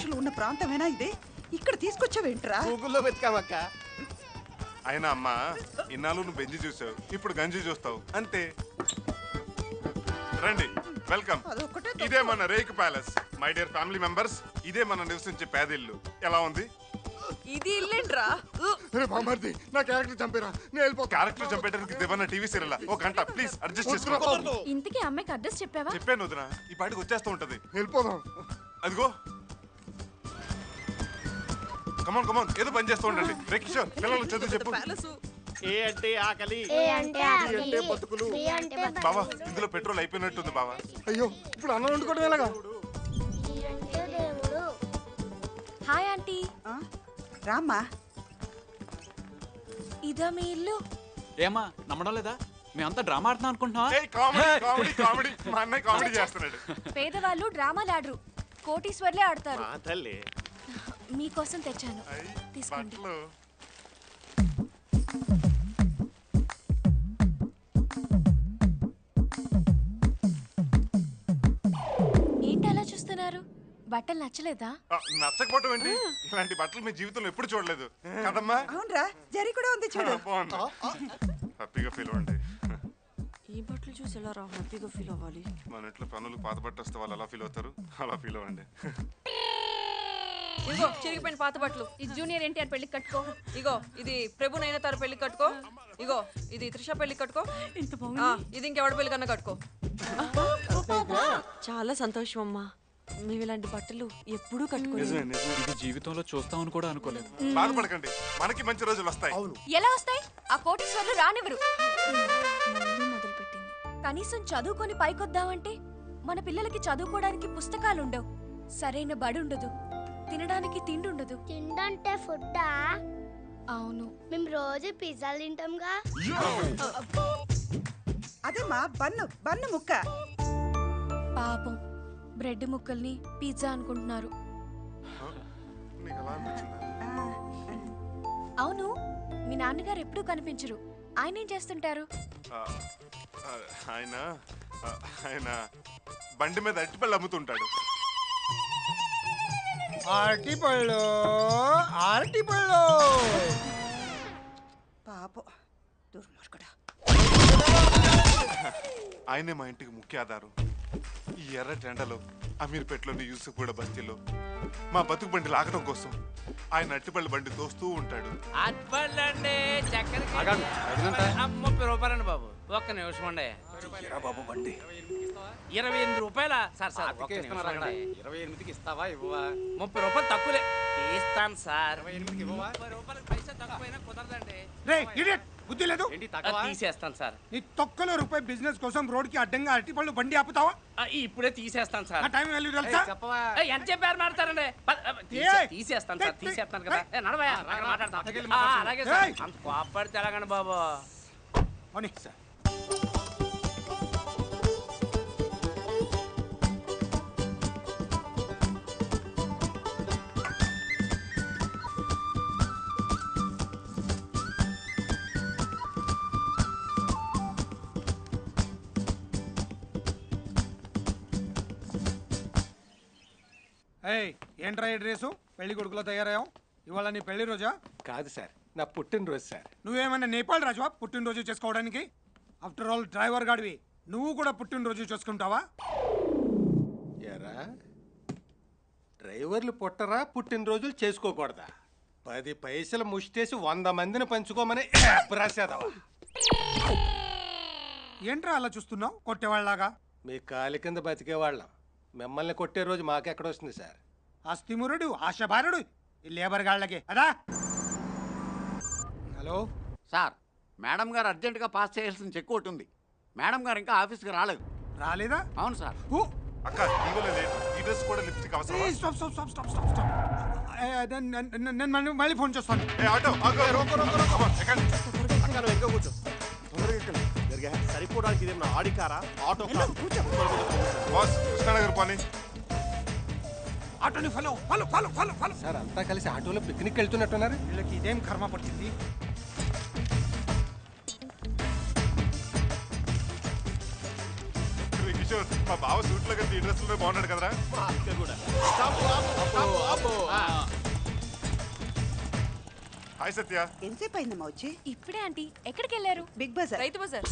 మనుషులు ఉన్న ప్రాంతమేనా ఇది? ఇక్కడ తీసుకొచ్చావేంట్రా? గూగుల్లో వెతికామక్క. అయినా అమ్మా, ఇన్నాళ్ళు నువ్వు బెంజి చూసావు, ఇప్పుడు గంజి చూస్తావు అంతే. రండి, వెల్కమ్. ఇదే మన rake palace. My dear family members, ఇదే మనం నివసించే పేదిల్లు. ఎలా ఉంది? ఇది ఇల్లేంట్రా? బామర్ది, నా క్యారెక్టర్ చంపేరా, నేను వెళ్ళిపోతా. క్యారెక్టర్ చంపేయడానికి దేవన్న టీవీ సీరియల్ ఒక గంట ప్లీజ్ అడ్జస్ట్ చేసుకో. ఇంతకీ అమ్మాయికి అడ్రస్ చెప్పావా? చెప్పాను వదినా, ఈ పాటికి వచ్చేస్తూ ఉంటది. వెళ్ళిపోదాం. అదిగో కమాన్ కమాన్, ఏదో పని చేస్తూ ఉండండి. రే కిషోర్, పిల్లలు చదువు చెప్పు. ఏ అంటే ఆకలి, అంటే బతుకులు. బావా, ఇందులో పెట్రోల్ అయిపోయినట్టుంది బావా. అయ్యో, ఇప్పుడు అన్నం వండుకోవడం ఎలాగా? Hi aunty. రామ్మా. ఇదా మీ ఇల్లు? ఏమా నమ్మడం లేదా? మేమంతా డ్రామా ఆడుతున్నాం అనుకుంటున్నావా? ఏయ్, కామెడీ కామెడీ కామెడీ, మా అన్నయ్య కామెడీ చేస్తున్నాడు. పేదవాళ్ళు డ్రామాలు ఆడరు, కోటీశ్వర్లే ఆడతారు. మా తల్లి మీకోసం తెచ్చాను, తీసుకోండి. బట్టలు ఏంటి అలా చూస్తున్నారు? బట్టలు నచ్చలేదా? నచ్చకపోవటం ఏంటి? ఇలాంటి బట్టలు మీ జీవితంలో ఎప్పుడు చూడలేదు కదమ్మా. అవునరా, జరి కూడా ఉంది చూడు. బాగుంది, హ్యాపీగా ఫీల్ అవ్వండి. ఈ బట్టలు చూసి ఎలా రా హ్యాపీగా ఫీల్ అవ్వాలి? మన ఇంట్లో పనులు పాత బట్ట వస్తే వాళ్ళు ఎలా ఫీల్ అవుతారు, అలా ఫీల్ అవ్వండి. ఇగో చిరిగిపోయిన పాత బట్టలు. ఇది జూనియర్ ఎన్టీఆర్ పెళ్లికి కట్టుకో. ఇగో ఇది ప్రభు నైనతార పెళ్లి కట్టుకో. ఇగో ఇది త్రిష పెళ్లి కట్టుకో. ఇంత ఇది ఇంకెవడ పెళ్లి కన్నా కట్టుకో. చాలా సంతోషం అమ్మా, మేము ఇలాంటి బట్టలు ఎప్పుడూ కట్టుకోలేదు. ఇది జీవితంలో చూస్తామని కూడా అనుకోలేదు. బాధపడకండి, మనకి మంచి రోజులు వస్తాయి. ఎలా వస్తాయి? ఆ కోటీశ్వర్లు రానివ్వరు. మొదలు పెట్టింది. కనీసం చదువుకొని పైకొద్దామంటే మన పిల్లలకి చదువుకోవడానికి పుస్తకాలుండవు, సరైన బడి ఉండదు, తినడానికి తిండి ఉండదు. తిండంటే ఫుడ్డా? అవును. మేము రోజు పిజ్జాలు తింటాంగా. అదేమ్మా, బన్ను బన్ను ముక్క. పాపం బ్రెడ్ ముక్కల్ని పిజ్జా అనుకుంటున్నారు. నీకు అలా అనిపించిందా? అవును, మీ నాన్నగారు ఎప్పుడూ కనిపించరు. ఆయన ఏం చేస్తుంటారు? ఆ, ఆ, ఆయన ఆయన బండి మీద అట్టిపళ్ళు అమ్ముతుంటాడు. అరటిపళ్ళు, అరటిపళ్ళు. పాపం దుర్మార్గుడా. ఆయనే మా ఇంటికి ముఖ్య ఆధారం. ఈ ఎర్ర టెండలో అమీర్పేటలోని యూసుఫ్గూడ బస్తీలో మా బతుకు బండి లాగడం కోసం ఆయన అట్టిపళ్ళు బండి తోస్తూ ఉంటాడు. అట్పండి చక్కెర 30 రూపాయలండి బాబు. ఒక్క నిమిషం అండి బాబు బండి 28 రూపాయల. సార్ సార్ 28కి ఇస్తావా ఇవ్వవా? 30 రూపాయలు తక్కువలే తీస్తాను సార్. 30 రూపాయలకు పైసా తక్కువైనా కుదరదండి. బుద్ధి లేదు, తీసేస్తాను సార్. నీ తొక్కలో రూపాయి బిజినెస్ కోసం రోడ్ కి అడ్డంగా అరటిపళ్ళు బండి ఆపుతావా? ఇప్పుడే తీసేస్తాను సార్. టైం వాల్యూ తెలుసా? ఎంత చెప్పారు మాట్లాడతారండి? తీసేస్తాను సార్, తీసేస్తాను కదా. నడవయా మాట్లాడతాం. అలాగే సార్, అంత కోపడితే ఎలాగండి బాబు. సార్ ఏంట్రా ఈ డ్రెస్సు? పెళ్లి కొడుకులో తయారయ్యావు. ఇవాళ నీ పెళ్లి రోజా? కాదు సార్, నా పుట్టినరోజు సార్. నువ్వేమన్నా నేపాల్ రాజువా పుట్టినరోజు చేసుకోవడానికి? ఆఫ్టర్ ఆల్ డ్రైవర్ గాడివి, నువ్వు కూడా పుట్టినరోజు చేసుకుంటావా? ఎరా, డ్రైవర్లు పుట్టరా పుట్టినరోజులు చేసుకోకూడదా? 10 పైసలు ముష్టేసి 100 మందిని పంచుకోమని రాసేదవా? ఏంట్రా అలా చూస్తున్నావు కొట్టేవాళ్ళలాగా? మీ కాలి కింద బతికేవాళ్ళం, మిమ్మల్ని కొట్టే రోజు మాకెక్కడొస్తుంది సార్? అస్థిమురుడు, ఆశభారుడు ఈ లేబర్ గాళ్ళకి అదా. హలో సార్, మేడం గారు అర్జెంటుగా పాస్ చేయాల్సిన చెక్ ఒకటి ఉంది. మేడం గారు ఇంకా ఆఫీస్కి రాలేదు. రాలేదా? అవును సార్. అక్క, ఇవాళ లేట్. ఈ డ్రెస్ కూడా లిప్స్టిక్ అవసరమా? నేను మళ్ళీ ఫోన్ చేస్తాను. ఏ ఆటో, ఆగో, రోకో, రోకో, రోకో. Come on, ఎక్కండి. ఇంకా కూర్చో, తొందరగా ఎక్కండి. సరిపోవడానికి ఇదేమన్నా ఆడికారా? ఆటో బాస్, కృష్ణానగర్ పోనీ. ఆటోని follow follow follow follow follow. Sir, అంతా కలిసి ఆటోలో పిక్నిక్ వెళ్తున్నట్టున్నారు. వీళ్ళకి ఇదేం కర్మ పడుతుంది? కిషోర్ మా బావ సూట్ లో ఈ డ్రెస్ లో బాగున్నాడు కదరా హాయ్ సత్య ఎంతసేపు అయిందమ్మా వచ్చి ఇప్పుడే ఆంటీ ఎక్కడికి వెళ్ళారు? బిగ్ బజార్ రైతు బజార్.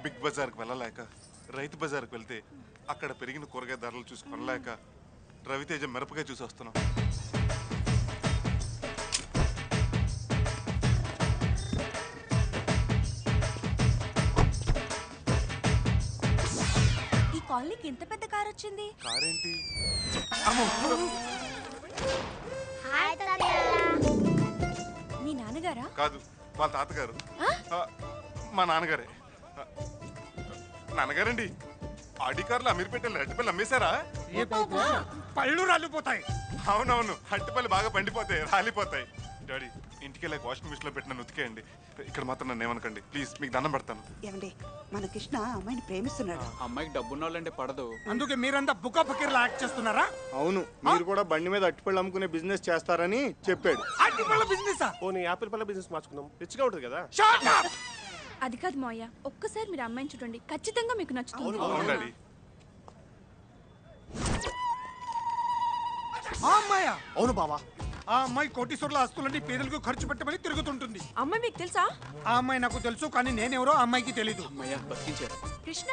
బిగ్ బజార్కి వెళ్ళలేక రైతు బజార్కి వెళ్తే అక్కడ పెరిగిన కూరగాయ ధరలు చూసి కొనలేక రవితేజ మిరపకాయ చూసి వస్తున్నాం. ఈ కాలనీకి ఇంత పెద్ద కార్ వచ్చింది. కారేంటి అమ్మో! హాయ్ తాతయ్య. మీ నాన్నగారా? కాదు వాళ్ళ తాతగారు మా నాన్నగారే. నాన్నగారండి ఆడికారులు అమీర్పేటలో అరటిపల్లి అమ్మేశారా? పళ్ళు రాలిపోతాయి. అవునవును అరటిపల్లి బాగా పండిపోతాయి రాలిపోతాయి. డాడీ ఇంటికి వెళ్ళి వాషింగ్ మిషన్ లో పెట్టిన ఉతికేయండి. ఇక్కడ మాత్రం నన్ను ఏమనకండి ప్లీజ్, మీకు దండం పెడతాను. ఏమండి మన కృష్ణ అమ్మాయిని ప్రేమిస్తున్నాడు. అమ్మాయికి డబ్బున్న వాళ్ళంటే పడదు. అందుకే మీరంతా బుక్క ఫకీర్లా యాక్ట్ చేస్తున్నారా? అవును, మీరు కూడా బండి మీద అట్టిపళ్ళు అమ్ముకునే బిజినెస్ చేస్తారని చెప్పాడు. అరటిపళ్ళ బిజినెస్ పోనీ యాపిల్ పళ్ళ బిజినెస్ మార్చుకుందాం, రిచ్గా ఉంటుంది కదా. అది కాదు మావయ్య, ఒక్కసారి మీరు అమ్మాయిని చూడండి, ఖచ్చితంగా మీకు నచ్చుతుంది. అవును డాడీ. ఆ అమ్మాయ అవును బావా. ఆ అమ్మాయి కోటీశ్వర్ల ఆస్తులన్నీ పేదలకు ఖర్చు పెట్టమని తిరుగుతుంటుంది. అమ్మాయి మీకు తెలుసా? ఆ అమ్మాయి నాకు తెలుసు, కానీ నేనెవరో ఆ అమ్మాయికి తెలీదు. అమ్మయ్య బతికించారు. కృష్ణ,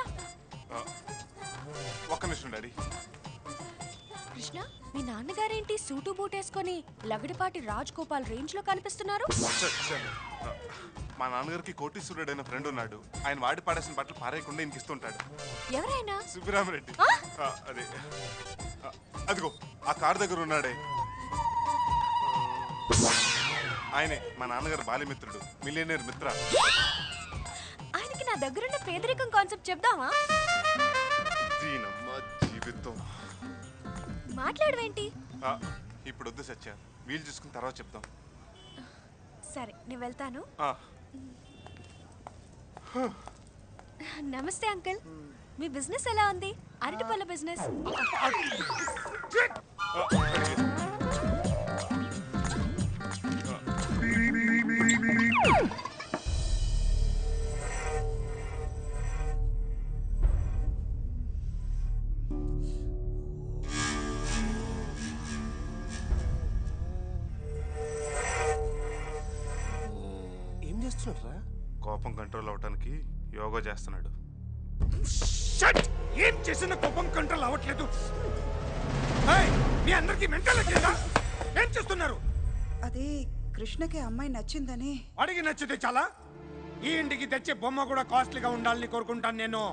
ఒక్క నిమిషం డాడీ. కృష్ణ, మీ నాన్నగారేంటి సూటు బూటేసుకొని లగడపాటి రాజ్ గోపాల్ రేంజ్ లో కనిపిస్తున్నారు? మా నాన్నగారికి కోటీశ్వరుడు అయిన ఫ్రెండ్ ఉన్నాడు. ఆయన వాడి పాడేసిన బట్టలు పారేయకుండా ఇంక ఇస్తుంటాడు. ఎవరైనా? సుబ్బిరామరెడ్డి. అదే అదిగో ఆ కార్ దగ్గర ఉన్నాడే ఆయనే మా నాన్నగారు బాల్యమిత్రుడు, మిలియనర్ మిత్ర. ఆయనకి నా దగ్గరున్న పేదరికం కాన్సెప్ట్ చెప్దామా? దీనమ్మ జీవితం. మాట్లాడవేంటి? ఇప్పుడు వద్దు సత్య, వీలు చూసుకుని తర్వాత చెప్తాం. సరే నేను వెళ్తాను. నమస్తే అంకుల్, మీ బిజినెస్ ఎలా ఉంది? అరటిపళ్ళ బిజినెస్. ఏం చేస్తున్నారా? కోపం కంట్రోల్ అవడానికి యోగా చేస్తున్నాడు. ఏం చేసిన కోపం కంట్రోల్ అవ్వట్లేదు. మీ అందరికి మెంటల్ లేదా? ఏం చేస్తున్నారు? అది కృష్ణకి అమ్మాయి నచ్చిందని. వాడికి నచ్చితే చాలా. ఈ ఇంటికి తెచ్చే బొమ్మ కూడా కాస్ట్లీగా ఉండాలని కోరుకుంటాను నేను.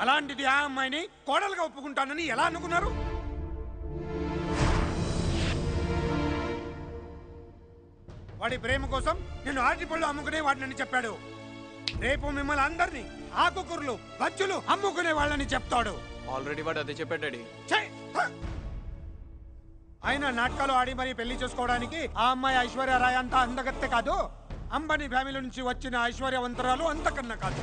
అలాంటిది ఆ అమ్మాయిని కోడలుగా ఒప్పుకుంటానని ఎలా అనుకున్నారు? వాడి ప్రేమ కోసం నేను ఆర్టిపళ్ళు అమ్ముకునే వాడినని చెప్పాడు. రేపు మిమ్మల్ని అందరినీ ఆకుకూరలు బజ్జులు అమ్ముకునే వాళ్ళని చెప్తాడు. ఆల్రెడీ వాడు అదే చెప్పాడు డాడీ. ఆయన నాటకాలు ఆడి మరీ పెళ్లి చేసుకోవడానికి ఆ అమ్మాయి ఐశ్వర్య రాయ్ అంత అందగత్తె కాదు. అంబానీ ఫ్యామిలీ నుంచి వచ్చిన ఐశ్వర్యవంతరాలు అంతకన్నా కాదు.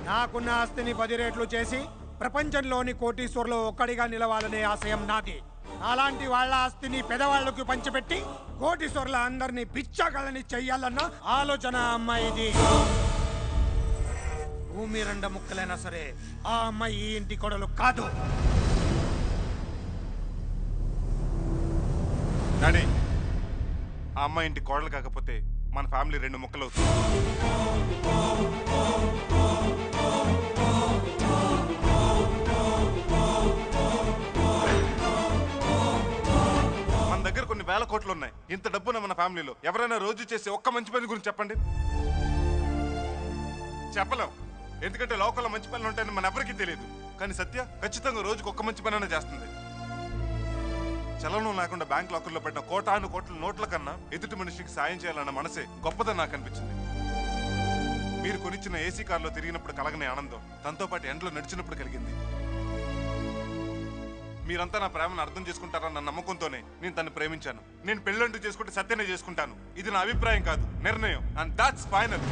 నాకున్న ఆస్తిని 10 రెట్లు చేసి ప్రపంచంలోని కోటీశ్వర్లో ఒక్కడిగా నిలవాలనే ఆశయం నాది. అలాంటి వాళ్ళ ఆస్తిని పెదవాళ్లకు పంచిపెట్టి కోటీశ్వర్ల అందరినీ పిచ్చగళ్ళని చెయ్యాలన్న ఆలోచన అమ్మాయిది. భూమి 2 ముక్కలైనా సరే ఆ అమ్మాయి ఈ ఇంటి కొడలు కాదు. డాడీ, ఆ అమ్మాయి ఇంటి కోడలు కాకపోతే మన ఫ్యామిలీ 2 ముక్కలు అవుతుంది. మన దగ్గర కొన్ని వేల కోట్లు ఉన్నాయి. ఇంత డబ్బున మన ఫ్యామిలీలో ఎవరైనా రోజు చేసే ఒక్క మంచి పని గురించి చెప్పండి. చెప్పలేం, ఎందుకంటే లోకల్లో మంచి పనులు ఉంటాయని మన ఎవరికీ తెలియదు. కానీ సత్య ఖచ్చితంగా రోజుకి ఒక్క మంచి పని చేస్తుంది. చలనం లేకుండా బ్యాంక్ లాకర్లో పెట్టిన కోటాను కోట్ల నోట్ల కన్నా ఎదుటి మనిషికి సాయం చేయాలన్న మనసే గొప్పదని నాకు అనిపించింది. మీరు కొనిచ్చిన ఏసీ కార్లో తిరిగినప్పుడు కలగని ఆనందం తనతో పాటు ఎండలో నడిచినప్పుడు కలిగింది. మీరంతా నా ప్రేమను అర్థం చేసుకుంటారన్న నమ్మకంతోనే నేను తను ప్రేమించాను. నేను పెళ్ళంటూ చేసుకుంటే సత్యనే చేసుకుంటాను. ఇది నా అభిప్రాయం కాదు, నిర్ణయం. And that's final.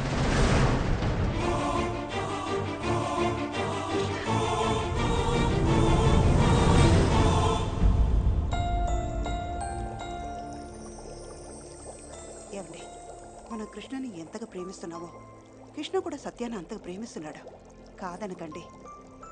ఏమండి మన కృష్ణని ఎంతగా ప్రేమిస్తున్నావో కృష్ణ కూడా సత్యాన్ని అంతగా ప్రేమిస్తున్నాడు. కాదనకండి.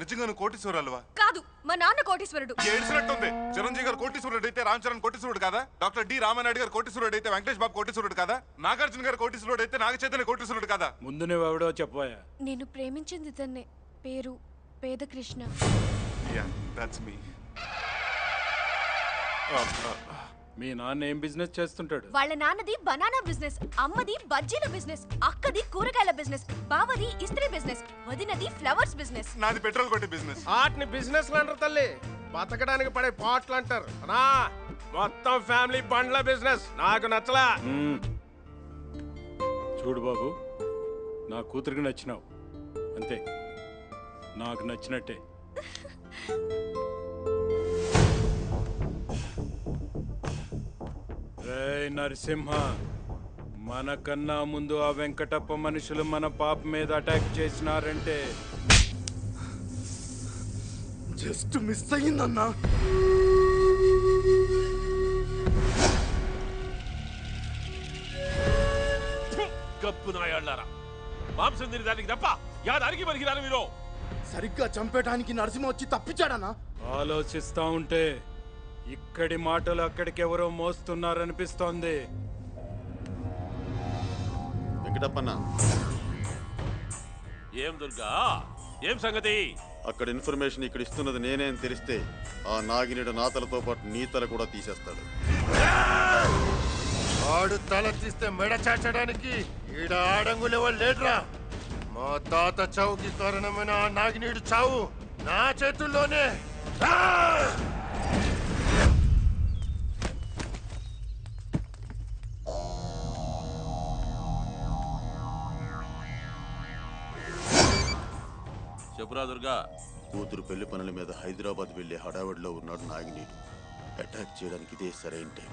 నిజంగా నువ్వు కోటీశ్వరాలువా? కాదు, మా నాన్న కోటీశ్వరుడు. ఏడ్చినట్టుంది. చిరంజీవి గారు కోటీశ్వరుడు అయితే రామ్ చరణ్ కోటీశ్వరుడు కాదా? డాక్టర్ డి రామానాయుడు గారు కోటీశ్వరుడు అయితే వెంకటేష్ బాబు కోటీశ్వరుడు కాదా? నాగార్జున గారు కోటీశ్వరుడు అయితే నాగ చైతన్య కోటీశ్వరుడు కాదా? ముందు నువ్వెవడో చెప్పాయా? నేను ప్రేమించింది ఇతన్నే. పేరు పేదకృష్ణ. Yeah, that's me. మీ నాన్న ఏం బిజినెస్ చేస్తుంటాడు? వాళ్ళ నాన్నది బనానా బిజినెస్, అమ్మది బజ్జీల బిజినెస్, అక్కది కూరగాయల బిజినెస్, బావది ఇస్త్రీ బిజినెస్, వదినది ఫ్లవర్స్ బిజినెస్. నాది పెట్రోల్ కొట్టే బిజినెస్. ఆటిని బిజినెస్ అంటారు తల్లి, బతకడానికి పడే పాటలు అంటారు. నా మొత్తం ఫ్యామిలీ బండ్ల బిజినెస్ నాకు నచ్చలా. చూడు బాబు, నా కూతురికి నచ్చినావు అంతే, నాకు నచ్చినట్టే. రేయ్ నరసింహ, మనకన్నా ముందు ఆ వెంకటప్ప మనుషులు మన పాప మీద అటాక్ చేసినారంటే జస్ట్ మిస్ అయ్యిందన్నా. గప్పు నాయాళ్ళారా, మాంసం తిని దానికి తప్ప యాదానికి మరిగిరాను మీరు. సరిగ్గా చంపేయడానికి నరసింహ వచ్చి తప్పించాడన్నా. ఆలోచిస్తా ఉంటే ఇక్కడి మాటలు అక్కడికి ఎవరో మోస్తున్నారనిపిస్తోంది. వెంకటప్పన్న, ఏం దుర్గా, ఏం సంగతి? అక్కడ ఇన్ఫర్మేషన్ ఇక్కడ ఇస్తున్నది నేనే అని తెలిస్తే ఆ నాగినేడు నా తలతో పాటు నీ తల కూడా తీసేస్తాడు. ఆడు తల తీస్తే మెడ చాచడానికి ఈడ ఆడంగులెవరు లేడ్రా. మా తాత చావుకి కారణమైన ఆ నాగినీడు చావు నా చేతుల్లోనే. చెప్పురా దుర్గా. కూతురు పెళ్లి పనుల మీద హైదరాబాద్ వెళ్లే హడావిడిలో ఉన్నాడు నాగినీడు. అటాక్ చేయడానికి ఇదే సరైన టైం.